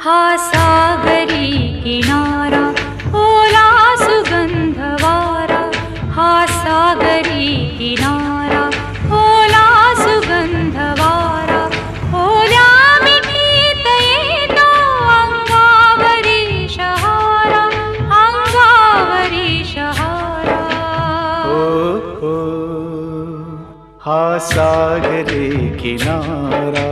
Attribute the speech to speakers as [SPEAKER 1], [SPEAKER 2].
[SPEAKER 1] हा सागरी किनारा ओला सुगंध वारा, हा सागरी किनारा ओला सुगंध वारा, ओल्या मिठीत येतो अंगावरी शहारा, अंगावरी शहारा.
[SPEAKER 2] हो हो, हा सागरी किनारा.